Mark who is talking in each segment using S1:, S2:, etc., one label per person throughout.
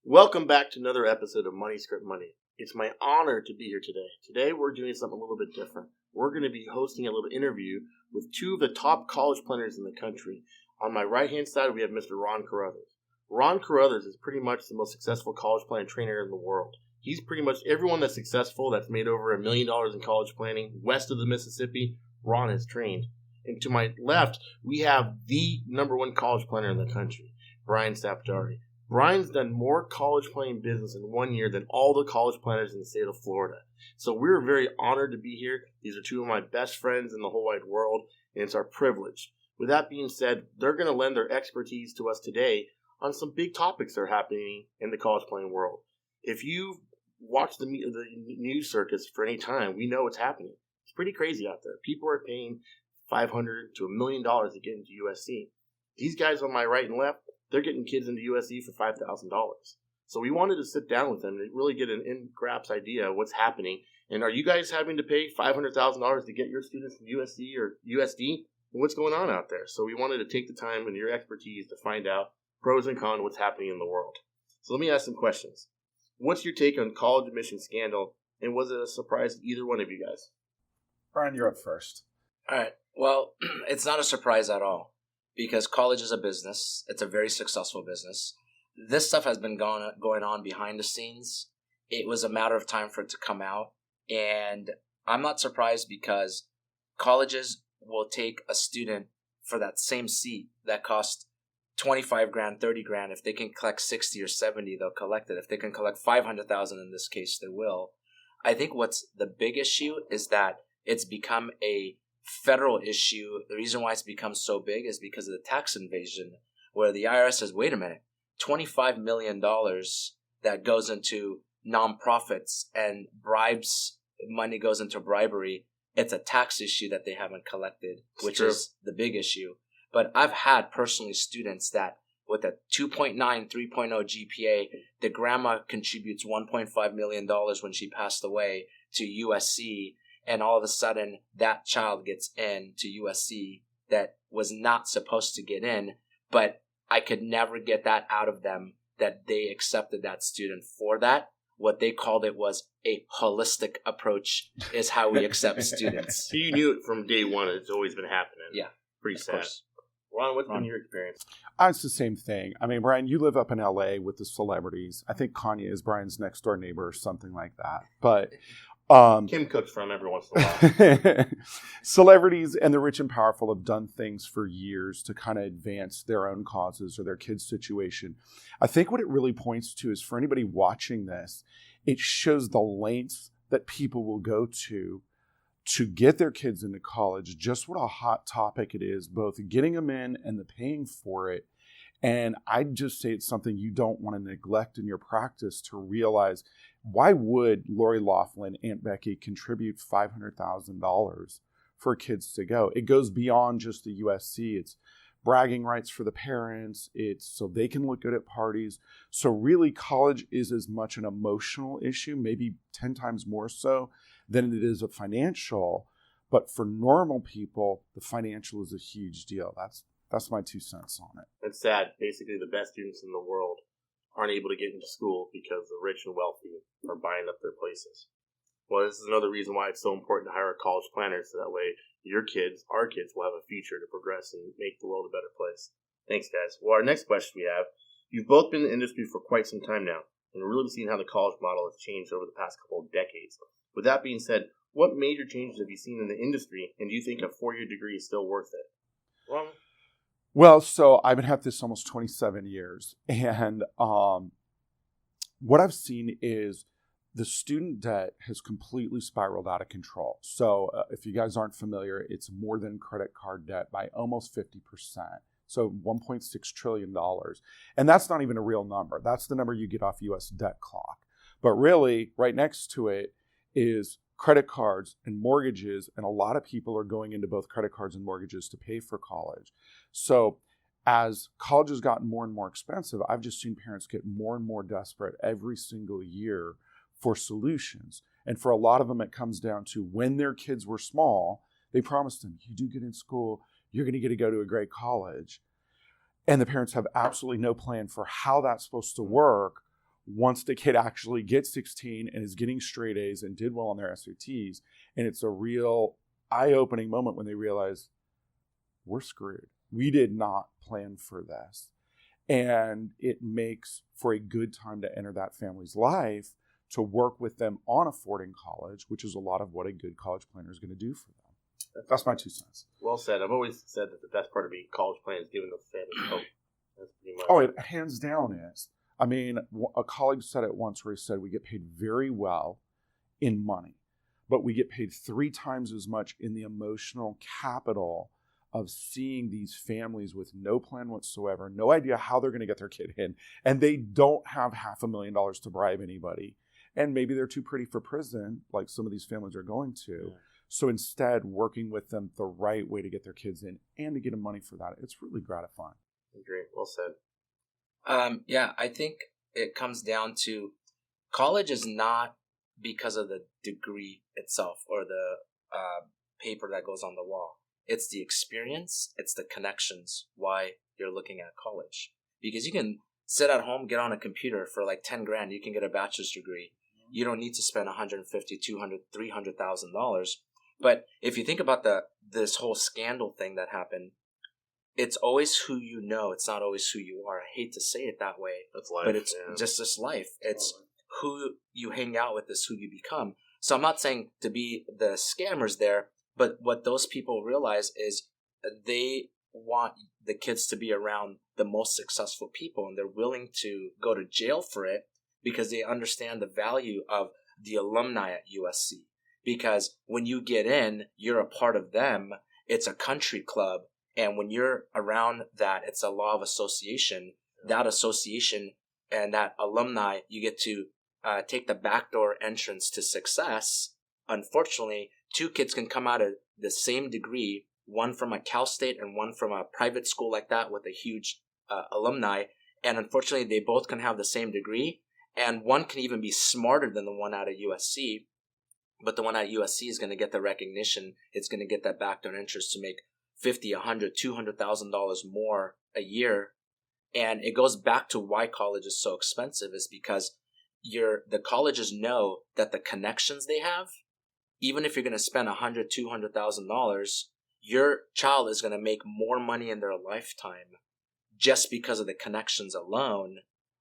S1: Welcome back to another episode of Money Script Money. It's my honor to be here today. Today we're doing something a little bit different. We're going to be hosting a little interview with two of the top college planners in the country. On my right-hand side, we have Mr. Ron Carruthers. Ron Carruthers is pretty much the most successful college planning trainer in the world. He's pretty much everyone that's successful, that's made over $1 million in college planning, west of the Mississippi, Ron has trained. And to my left, we have the number one college planner in the country, Brian Sapdari. Brian's done more college planning business in 1 year than all the college planners in the state of Florida. So we're very honored to be here. These are two of my best friends in the whole wide world, and it's our privilege. With that being said, they're going to lend their expertise to us today on some big topics that are happening in the college planning world. If you've watched the news circus for any time, we know what's happening. It's pretty crazy out there. People are paying $500 to $1 million to get into USC. These guys on my right and left, they're getting kids into USC for $5,000. So we wanted to sit down with them and really get an in-grasp idea of what's happening. And are you guys having to pay $500,000 to get your students to USC or USD? What's going on out there? So we wanted to take the time and your expertise to find out pros and cons, what's happening in the world. So let me ask some questions. What's your take on college admission scandal, and was it a surprise to either one of you guys?
S2: Brian, you're up first.
S3: All right. Well, it's not a surprise at all because college is a business. It's a very successful business. This stuff has been going on behind the scenes. It was a matter of time for it to come out. And I'm not surprised because colleges will take a student for that same seat that cost $25,000, $30,000. If they can collect 60 or 70, they'll collect it. If they can collect 500,000 in this case, they will. I think what's the big issue is that it's become a federal issue. The reason why it's become so big is because of the tax invasion, where the IRS says, wait a minute, $25 million that goes into nonprofits and bribes, money goes into bribery. It's a tax issue that they haven't collected, which is the big issue. But I've had personally students that with a 2.9, 3.0 GPA, the grandma contributes $1.5 million when she passed away to USC. And all of a sudden, that child gets in to USC that was not supposed to get in, but I could never get that out of them that they accepted that student for that. What they called it was a holistic approach is how we accept students.
S1: So you knew it from day one. It's always been happening.
S3: Yeah.
S1: Pretty sad. Ron, what's been your experience?
S2: It's the same thing. I mean, Brian, you live up in LA with the celebrities. I think Kanye is Brian's next door neighbor or something like that. But
S1: Kim cooks for him every once in a while.
S2: Celebrities and the rich and powerful have done things for years to kind of advance their own causes or their kids' situation. I think what it really points to is for anybody watching this, it shows the lengths that people will go to get their kids into college, just what a hot topic it is, both getting them in and the paying for it. And I'd just say it's something you don't want to neglect in your practice to realize, why would Lori Loughlin, Aunt Becky, contribute $500,000 for kids to go? It goes beyond just the USC. It's bragging rights for the parents. It's so they can look good at parties. So really, college is as much an emotional issue, maybe 10 times more so than it is a financial. But for normal people, the financial is a huge deal. That's my 2 cents on it.
S1: It's sad. Basically, the best students in the world aren't able to get into school because the rich and wealthy are buying up their places. Well, this is another reason why it's so important to hire a college planner, so that way your kids, our kids, will have a future to progress and make the world a better place. Thanks, guys. Well, our next question we have, you've both been in the industry for quite some time now, and really seen how the college model has changed over the past couple of decades. With that being said, what major changes have you seen in the industry, and do you think a 4-year degree is still worth it? Ron?
S2: Well, so I've been at this almost 27 years, and what I've seen is the student debt has completely spiraled out of control. So if you guys aren't familiar, it's more than credit card debt by almost 50%. So $1.6 trillion. And that's not even a real number. That's the number you get off U.S. debt clock. But really, right next to it is credit cards and mortgages, and a lot of people are going into both credit cards and mortgages to pay for college. So as college has gotten more and more expensive, I've just seen parents get more and more desperate every single year for solutions. And for a lot of them, it comes down to when their kids were small, they promised them, you do good in school, you're going to get to go to a great college. And the parents have absolutely no plan for how that's supposed to work once the kid actually gets 16 and is getting straight A's and did well on their SATs, and it's a real eye-opening moment when they realize, we're screwed. We did not plan for this. And it makes for a good time to enter that family's life to work with them on affording college, which is a lot of what a good college planner is going to do for them. That's my 2 cents.
S1: Well said. I've always said that the best part of being a college planner is giving those families hope. That's pretty much.
S2: Oh, it hands down is. I mean, a colleague said it once where he said, we get paid very well in money, but we get paid 3 times as much in the emotional capital of seeing these families with no plan whatsoever, no idea how they're going to get their kid in, and they don't have $500,000 to bribe anybody. And maybe they're too pretty for prison, like some of these families are going to. Yeah. So instead, working with them the right way to get their kids in and to get them money for that, it's really gratifying.
S1: Great. Well said.
S3: Yeah, I think it comes down to college is not because of the degree itself or the paper that goes on the wall. It's the experience, it's the connections why you're looking at college. Because you can sit at home, get on a computer for like 10 grand, you can get a bachelor's degree. You don't need to spend $150,000, $200,000, $300,000. But if you think about this whole scandal thing that happened, it's always who you know. It's not always who you are. I hate to say it that way.
S1: That's life.
S3: But it's just this life. It's who you hang out with is who you become. So I'm not saying to be the scammers there, but what those people realize is they want the kids to be around the most successful people, and they're willing to go to jail for it because they understand the value of the alumni at USC. Because when you get in, you're a part of them. It's a country club. And when you're around that, it's a law of association. That association and that alumni, you get to take the backdoor entrance to success. Unfortunately, 2 kids can come out of the same degree, one from a Cal State and one from a private school like that with a huge alumni. And unfortunately, they both can have the same degree. And one can even be smarter than the one out of USC. But the one at USC is going to get the recognition. It's going to get that backdoor interest to make $50,000, $100,000, $200,000 more a year. And it goes back to why college is so expensive is because the colleges know that the connections they have, even if you're going to spend $100,000, $200,000, your child is going to make more money in their lifetime just because of the connections alone,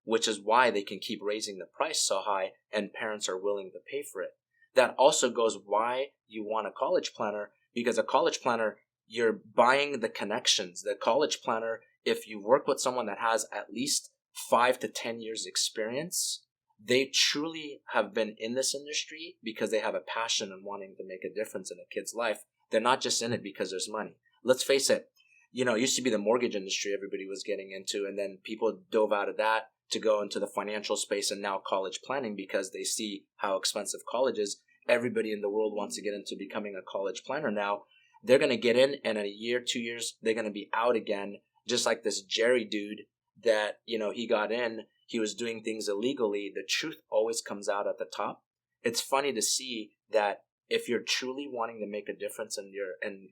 S3: which is why they can keep raising the price so high and parents are willing to pay for it. That also goes why you want a college planner, because a college planner, you're buying the connections. The college planner, if you work with someone that has at least 5 to 10 years experience, they truly have been in this industry because they have a passion and wanting to make a difference in a kid's life. They're not just in it because there's money. Let's face it, it used to be the mortgage industry everybody was getting into, and then people dove out of that to go into the financial space and now college planning because they see how expensive college is. Everybody in the world wants to get into becoming a college planner now. They're going to get in, and in a year, 2 years, they're going to be out again, just like this Jerry dude that, he got in. He was doing things illegally. The truth always comes out at the top. It's funny to see that if you're truly wanting to make a difference in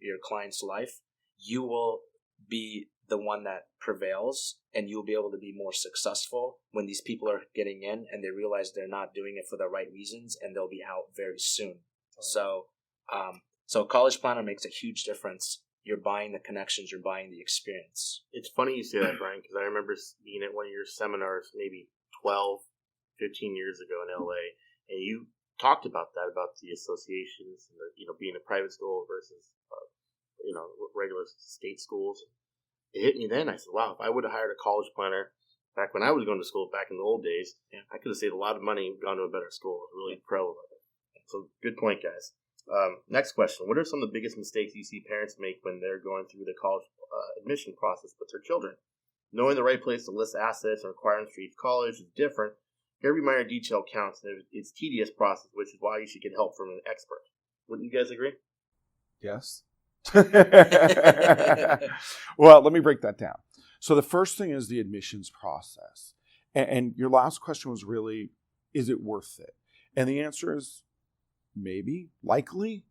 S3: your client's life, you will be the one that prevails, and you'll be able to be more successful when these people are getting in and they realize they're not doing it for the right reasons, and they'll be out very soon. So a college planner makes a huge difference. You're buying the connections, you're buying the experience.
S1: It's funny you say that, Brian, because I remember being at one of your seminars maybe 12, 15 years ago in LA, and you talked about that, about the associations and being a private school versus regular state schools. It hit me then. I said, wow, if I would have hired a college planner back when I was going to school back in the old days, I could have saved a lot of money and gone to a better school. I was really pro of it. So good point, guys. Next question. What are some of the biggest mistakes you see parents make when they're going through the college admission process with their children? Knowing the right place to list assets and requirements for each college is different. Every minor detail counts, and it's a tedious process, which is why you should get help from an expert. Wouldn't you guys agree?
S2: Yes. Well, let me break that down. So the first thing is the admissions process. And your last question was really, is it worth it? And the answer is maybe, likely.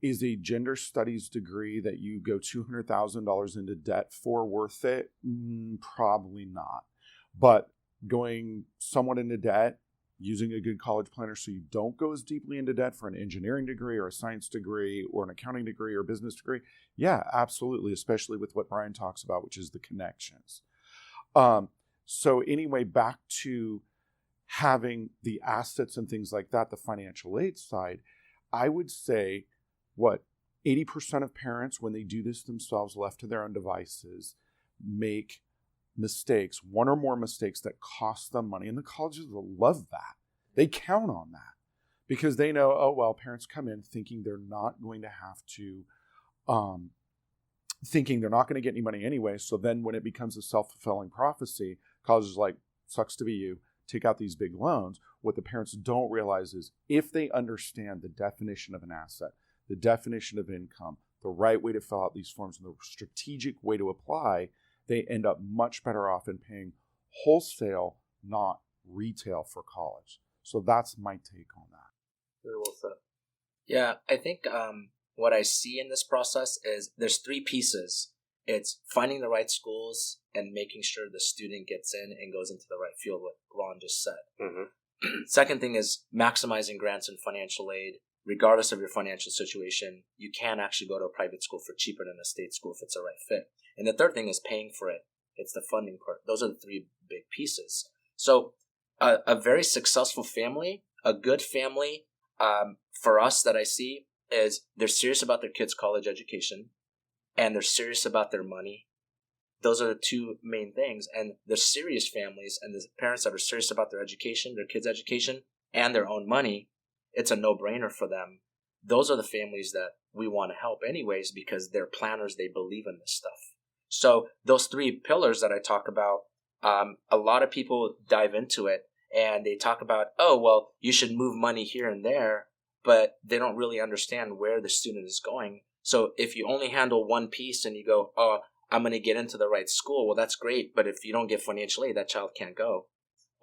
S2: Is a gender studies degree that you go $200,000 into debt for worth it? Probably not. But going somewhat into debt, using a good college planner so you don't go as deeply into debt for an engineering degree or a science degree or an accounting degree or a business degree. Yeah, absolutely, especially with what Brian talks about, which is the connections. So anyway, back to having the assets and things like that, the financial aid side, I would say 80% of parents, when they do this themselves, left to their own devices, make mistakes, one or more mistakes that cost them money. And the colleges will love that. They count on that because they know, oh, well, parents come in thinking they're not going to have to, thinking they're not going to get any money anyway. So then when it becomes a self-fulfilling prophecy, colleges are like, sucks to be you, take out these big loans. What the parents don't realize is if they understand the definition of an asset, the definition of income, the right way to fill out these forms, and the strategic way to apply, they end up much better off in paying wholesale, not retail for college. So that's my take on that.
S1: Very well said.
S3: Yeah, I think what I see in this process is there's three pieces. It's finding the right schools and making sure the student gets in and goes into the right field, what Ron just said.
S1: Mm-hmm.
S3: Second thing is maximizing grants and financial aid. Regardless of your financial situation, you can actually go to a private school for cheaper than a state school if it's the right fit. And the third thing is paying for it. It's the funding part. Those are the three big pieces. So a very successful family, a good family, for us that I see is they're serious about their kids' college education and they're serious about their money. Those are the two main things. And the serious families and the parents that are serious about their education, their kids' education, and their own money, it's a no-brainer for them. Those are the families that we want to help anyways because they're planners. They believe in this stuff. So those three pillars that I talk about, a lot of people dive into it and they talk about, oh, well, you should move money here and there, but they don't really understand where the student is going. So if you only handle one piece and you go, oh, I'm going to get into the right school, well, that's great. But if you don't get financial aid, that child can't go.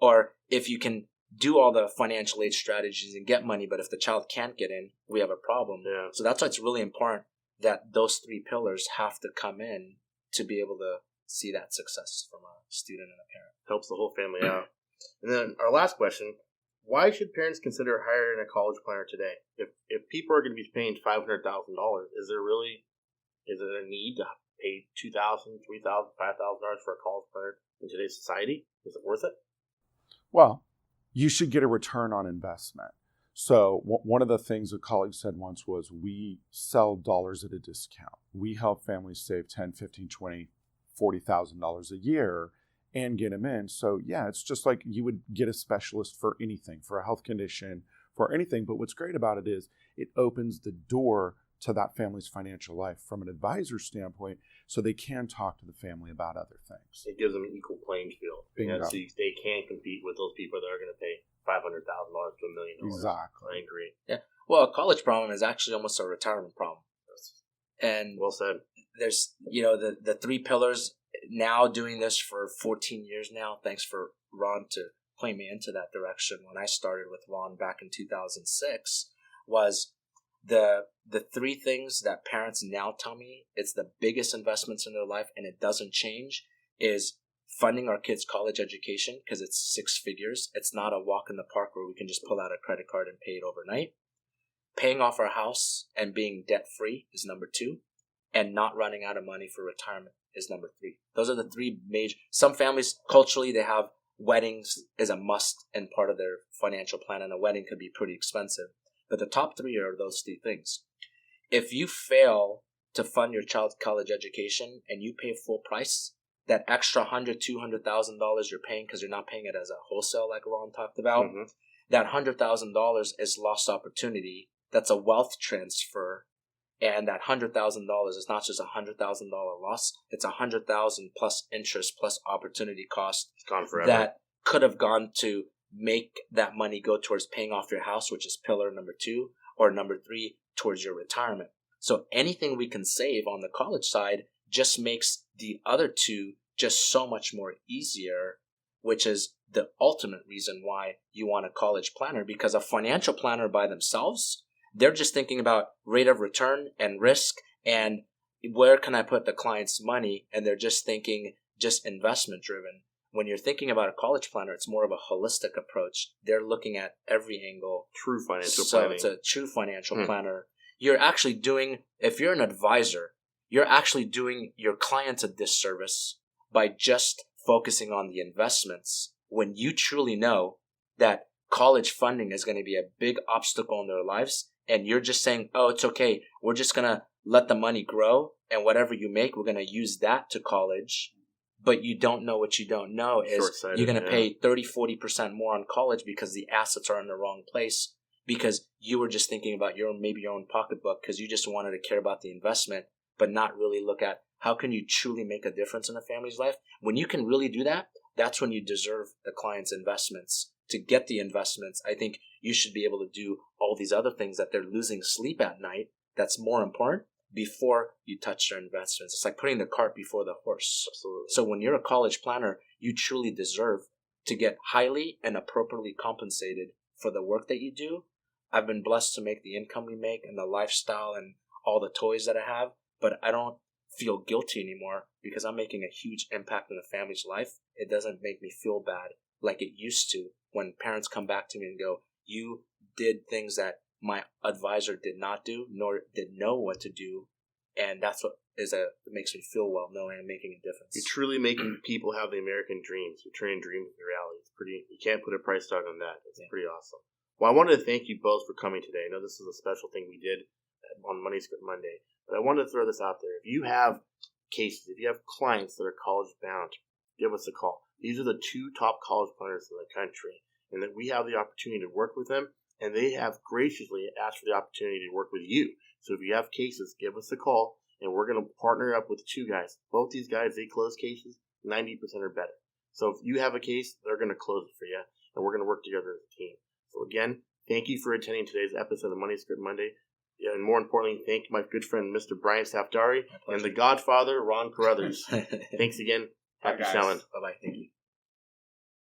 S3: Or if you can do all the financial aid strategies and get money, but if the child can't get in, we have a problem.
S1: Yeah.
S3: So that's why it's really important that those three pillars have to come in to be able to see that success from a student and a parent.
S1: Helps the whole family out. And then our last question, why should parents consider hiring a college planner today? If people are going to be paying $500,000, is there a need to pay $2,000, $3,000, $5,000 for a college planner in today's society? Is it worth it?
S2: Well, you should get a return on investment. So one of the things a colleague said once was, we sell dollars at a discount. We help families save $10, $15, $20, $40,000 a year and get them in. So yeah, it's just like you would get a specialist for anything, for a health condition, for anything. But what's great about it is it opens the door to that family's financial life from an advisor standpoint, so they can talk to the family about other things.
S1: It gives them an equal playing field.
S2: Bingo.
S1: So they can compete with those people that are going to pay $500,000 to $1 million.
S2: Exactly.
S1: I agree.
S3: Yeah. Well, a college problem is actually almost a retirement problem. And
S1: well said.
S3: There's, the three pillars. Now doing this for 14 years now, thanks for Ron to point me into that direction. When I started with Ron back in 2006, was the three things that parents now tell me it's the biggest investments in their life, and it doesn't change, is funding our kids' college education, because it's 6 figures. It's not a walk in the park where we can just pull out a credit card and pay it overnight. Paying off our house and being debt-free is number 2, and not running out of money for retirement is number 3. Those are the three major. Some families, culturally, they have weddings is a must and part of their financial plan, and a wedding could be pretty expensive. But the top 3 are those 3 things. If you fail to fund your child's college education and you pay full price, that extra $100,000, $200,000 you're paying, because you're not paying it as a wholesale like Ron talked about, that $100,000 is lost opportunity. That's a wealth transfer. And that $100,000 is not just a $100,000 loss. It's $100,000 plus interest plus opportunity cost.
S1: It's gone forever.
S3: That could have gone to make that money go towards paying off your house, which is pillar number 2, or number 3, towards your retirement. So anything we can save on the college side just makes the other 2 just so much more easier, which is the ultimate reason why you want a college planner. Because a financial planner by themselves, they're just thinking about rate of return and risk and where can I put the client's money, and they're just thinking just investment driven. When you're thinking about a college planner, it's more of a holistic approach. They're looking at every angle.
S1: True financial
S3: So
S1: planning.
S3: it's a true financial planner. You're actually doing, if you're an advisor, you're actually doing your clients a disservice by just focusing on the investments when you truly know that college funding is going to be a big obstacle in their lives. And you're just saying, oh, it's okay. We're just going to let the money grow. And whatever you make, we're going to use that to college. But you don't know what you don't know is you're going to pay 30, 40% more on college because the assets are in the wrong place, because you were just thinking about maybe your own pocketbook because you just wanted to care about the investment, but not really look at how can you truly make a difference in a family's life. When you can really do that, that's when you deserve the client's investments. To get the investments, I think you should be able to do all these other things that they're losing sleep at night. That's more important before you touch their investments. It's like putting the cart before the horse.
S1: Absolutely.
S3: So when you're a college planner, you truly deserve to get highly and appropriately compensated for the work that you do. I've been blessed to make the income we make and the lifestyle and all the toys that I have, but I don't feel guilty anymore because I'm making a huge impact in the family's life. It doesn't make me feel bad like it used to when parents come back to me and go, you did things that my advisor did not do, nor did know what to do. And that's what makes me feel well, knowing I'm making a difference.
S1: You're truly making people have the American dreams. You're turning dreams into reality. It's pretty, you can't put a price tag on that. It's pretty awesome. Well, I wanted to thank you both for coming today. I know this is a special thing we did on Money Script Monday, but I wanted to throw this out there. If you have cases, if you have clients that are college bound, give us a call. These are the 2 top college planners in the country, and that we have the opportunity to work with them, and they have graciously asked for the opportunity to work with you. So if you have cases, give us a call, and we're going to partner up with 2 guys. Both these guys, they close cases 90% or better. So if you have a case, they're going to close it for you, and we're going to work together as a team. So again, thank you for attending today's episode of Money Script Monday. And more importantly, thank my good friend, Mr. Brian Safdari, and the Godfather, Ron Carruthers. Thanks again. Happy selling.
S3: Bye-bye. Thank you.